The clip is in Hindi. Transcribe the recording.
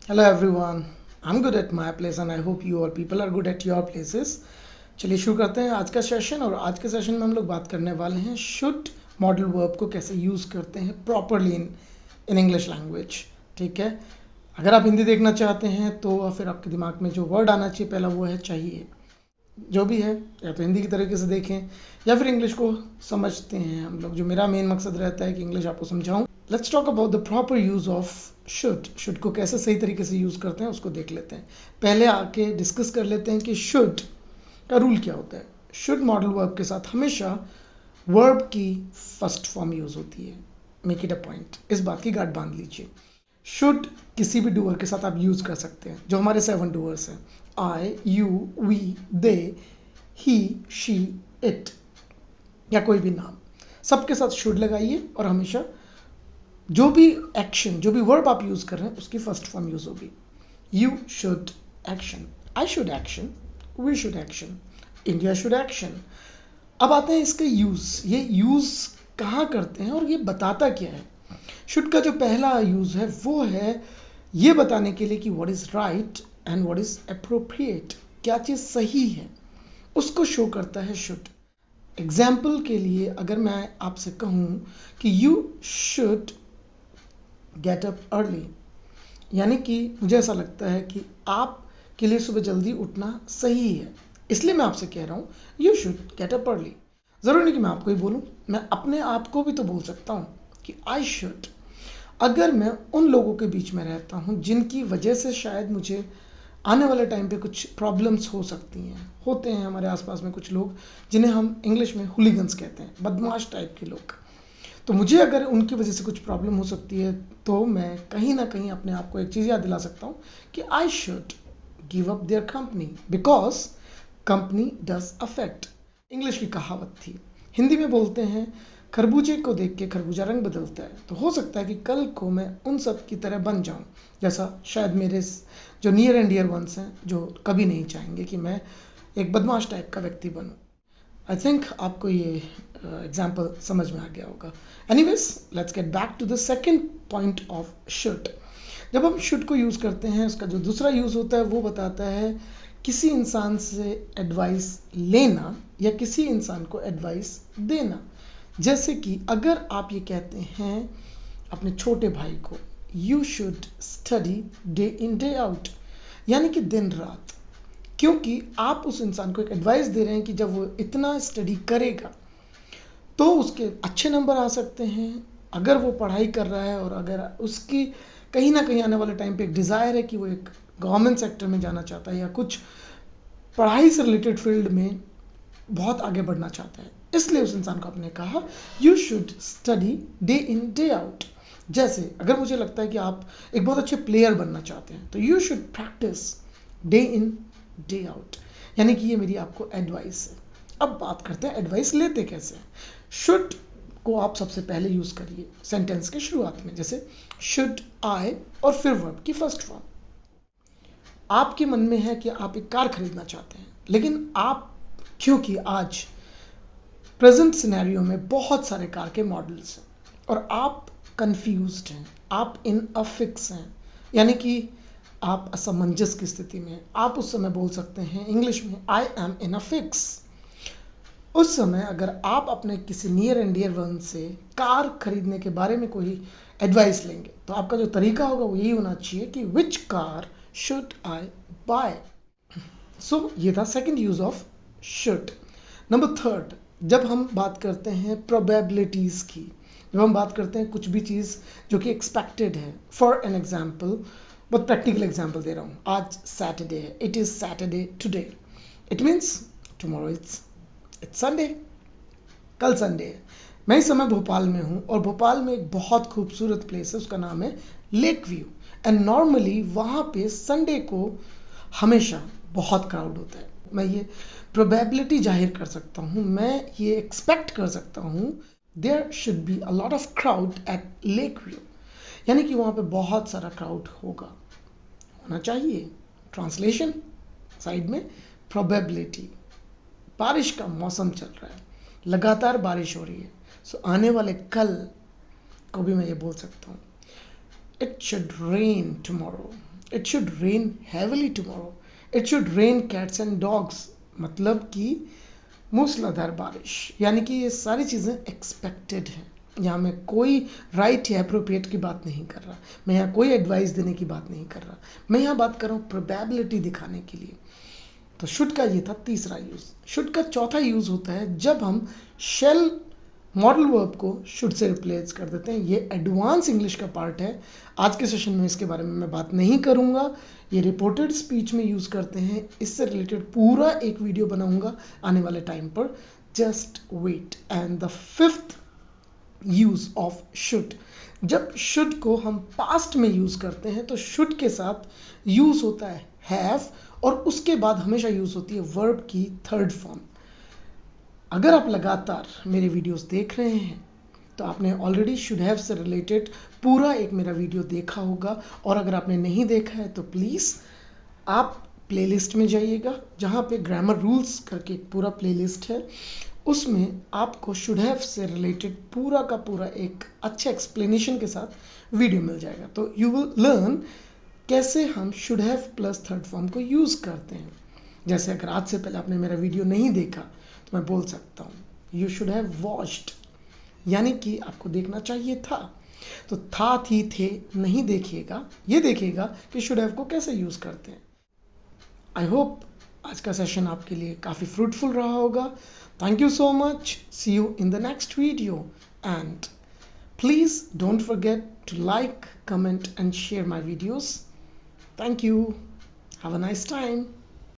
Hello everyone. I'm good at my place and I hope you all people are good at your places. चलिए शुरू करते हैं आज का सेशन। और आज के सेशन में हम लोग बात करने वाले हैं शुड मॉडल वर्ब को कैसे यूज़ करते हैं प्रॉपरली इन इंग्लिश लैंग्वेज। ठीक है, अगर आप हिंदी देखना चाहते हैं तो फिर आपके दिमाग में जो वर्ड आना चाहिए पहला वो है चाहिए। जो भी है, या तो हिंदी की तरीके से देखें या फिर इंग्लिश को समझते हैं हम लोग। जो मेरा मेन मकसद रहता है कि इंग्लिश आपको समझाऊं। Let's talk about the proper use of should को कैसे सही तरीके से यूज करते हैं उसको देख लेते हैं। पहले आके डिस्कस कर लेते हैं कि शुड का रूल क्या होता है। शुड मॉडल वर्ब के साथ हमेशा वर्ब की फर्स्ट फॉर्म यूज होती है। मेक इट अ पॉइंट, इस बात की गांठ बांध लीजिए। शुड किसी भी डूअर के साथ आप यूज कर सकते हैं। जो हमारे 7 डूअर्स हैं, I, you, we, they, he, she, it, या कोई भी नाम, सबके साथ शुड लगाइए और हमेशा जो भी एक्शन, जो भी वर्ब आप यूज कर रहे हैं उसकी फर्स्ट फॉर्म यूज होगी। You should action, I should action, we should action, India should action. अब आते हैं इसके यूज। ये यूज कहाँ करते हैं और ये बताता क्या है। शुड का जो पहला यूज है वो है ये बताने के लिए कि what is right and what is appropriate, क्या चीज सही है उसको शो करता है शुड। एग्जाम्पल के लिए अगर मैं आपसे कहूं कि you should get up early, यानी कि मुझे ऐसा लगता है कि आपके लिए सुबह जल्दी उठना सही है, इसलिए मैं आपसे कह रहा हूं you should get up early. जरूरी नहीं कि मैं आपको ही बोलूं, मैं अपने आप को भी तो बोल सकता हूं कि आई शुड। अगर मैं उन लोगों के बीच में रहता हूं जिनकी वजह से शायद मुझे आने वाले टाइम पे कुछ प्रॉब्लम्स हो सकती हैं, होते हैं हमारे आसपास में कुछ लोग जिन्हें हम इंग्लिश में हुलिगन्स कहते हैं, बदमाश टाइप के लोग। तो मुझे अगर उनकी वजह से कुछ प्रॉब्लम हो सकती है तो मैं कहीं ना कहीं अपने आप को एक चीज़ याद दिला सकता हूँ कि I should give up their company because company does affect. English की कहावत थी, हिंदी में बोलते हैं खरबूजे को देख के खरबूजा रंग बदलता है। तो हो सकता है कि कल को मैं उन सब की तरह बन जाऊं, जैसा शायद मेरे जो नियर एंड डियर वंस हैं जो कभी नहीं चाहेंगे कि मैं एक बदमाश टाइप का व्यक्ति बनूं। आई थिंक आपको ये एग्जाम्पल समझ में आ गया होगा। Anyways, let's get back to the second point of should. जब हम शुड को यूज़ करते हैं उसका जो दूसरा यूज़ होता है वो बताता है किसी इंसान से एडवाइस लेना या किसी इंसान को एडवाइस देना। जैसे कि अगर आप ये कहते हैं अपने छोटे भाई को you should study day in day out, यानी कि दिन रात, क्योंकि आप उस इंसान को एक एडवाइस दे रहे हैं कि जब वो इतना स्टडी करेगा तो उसके अच्छे नंबर आ सकते हैं। अगर वो पढ़ाई कर रहा है और अगर उसकी कहीं ना कहीं आने वाले टाइम पे एक डिज़ायर है कि वो एक गवर्नमेंट सेक्टर में जाना चाहता है या कुछ पढ़ाई से रिलेटेड फील्ड में बहुत आगे बढ़ना चाहता है, इसलिए उस इंसान को आपने कहा you should study day in day out. जैसे अगर मुझे लगता है कि आप एक बहुत अच्छे प्लेयर बनना चाहते हैं तो you should practice day in day out, यानी कि ये मेरी आपको एडवाइस है। अब बात करते हैं एडवाइस लेते कैसे हैं। शुड को आप सबसे पहले यूज करिए सेंटेंस के शुरुआत में, जैसे शुड आई और फिर वर्ब की फर्स्ट फॉर्म। आपके मन में है कि आप एक कार खरीदना चाहते हैं, लेकिन आप, क्योंकि आज प्रेजेंट सिनेरियो में बहुत सारे कार के मॉडल्स हैं और आप कंफ्यूज्ड हैं, आप इन अ फिक्स हैं, यानी कि आप असमंजस की स्थिति में, आप उस समय बोल सकते हैं इंग्लिश में I am in a fix. उस समय अगर आप अपने किसी नियर एंड डियर वन से कार खरीदने के बारे में कोई एडवाइस लेंगे तो आपका जो तरीका होगा वो यही होना चाहिए कि which car should I buy. So ये था second use of should. Number third, जब हम बात करते हैं प्रोबेबिलिटीज की, जब हम बात करते हैं कुछ भी चीज़ जो कि एक्सपेक्टेड है। फॉर एन एग्जाम्पल, बहुत प्रैक्टिकल एग्जाम्पल दे रहा हूँ, आज सैटरडे है, it is Saturday today, it means tomorrow it's Sunday, कल संडे है। मैं इस समय भोपाल में हूँ और भोपाल में एक बहुत खूबसूरत प्लेस है, उसका नाम है लेक व्यू, एंड नॉर्मली वहाँ पे संडे को हमेशा बहुत क्राउड होता है। मैं ये प्रोबेबिलिटी जाहिर कर सकता हूँ, मैं ये एक्सपेक्ट कर सकता हूँ there should be a lot of crowd at lake view, यानी कि वहाँ पे बहुत सारा क्राउड होगा, होना चाहिए। ट्रांसलेशन साइड में प्रोबेबिलिटी, बारिश का मौसम चल रहा है, लगातार बारिश हो रही है, सो आने वाले कल को भी मैं ये बोल सकता हूँ it should rain tomorrow, it should rain heavily tomorrow, it should rain cats and dogs, मतलब कि मूसलाधार बारिश, यानी कि ये सारी चीज़ें एक्सपेक्टेड हैं। यहाँ मैं कोई राइट या अप्रोप्रिएट की बात नहीं कर रहा, मैं यहाँ कोई एडवाइस देने की बात नहीं कर रहा, मैं यहाँ बात कर रहा हूँ प्रोबेबिलिटी दिखाने के लिए। तो शुड का ये था तीसरा यूज़। शुड का चौथा यूज़ होता है जब हम शेल मॉडल वर्ब को शुड से रिप्लेस कर देते हैं। ये एडवांस इंग्लिश का पार्ट है, आज के सेशन में इसके बारे में मैं बात नहीं करूंगा। ये रिपोर्टेड स्पीच में यूज़ करते हैं, इससे रिलेटेड पूरा एक वीडियो बनाऊंगा आने वाले टाइम पर, just wait. And the fifth use of should, जब शुड को हम पास्ट में यूज़ करते हैं तो शुड के साथ यूज़ होता है हैव, और उसके बाद हमेशा यूज़ होती है वर्ब की थर्ड फॉर्म। अगर आप लगातार मेरे वीडियोस देख रहे हैं तो आपने ऑलरेडी शुड हैव से रिलेटेड पूरा एक मेरा वीडियो देखा होगा, और अगर आपने नहीं देखा है तो प्लीज़ आप प्लेलिस्ट में जाइएगा, जहाँ पे ग्रामर रूल्स करके एक पूरा प्लेलिस्ट है, उसमें आपको शुड हैव से रिलेटेड पूरा का पूरा एक अच्छे एक्सप्लेनेशन के साथ वीडियो मिल जाएगा। तो यू विल लर्न कैसे हम should have plus third form को यूज़ करते हैं। जैसे अगर आज से पहले आपने मेरा वीडियो नहीं देखा तो मैं बोल सकता हूँ यू शुड हैव वॉच्ड, यानी कि आपको देखना चाहिए था। तो था, थी, थे नहीं देखिएगा, ये देखिएगा कि शुड हैव को कैसे यूज़ करते हैं। आई होप आज का सेशन आपके लिए काफ़ी फ्रूटफुल रहा होगा। Thank you so much, see you in the next video, and please don't forget to like, comment and share my videos. Thank you. Have a nice time.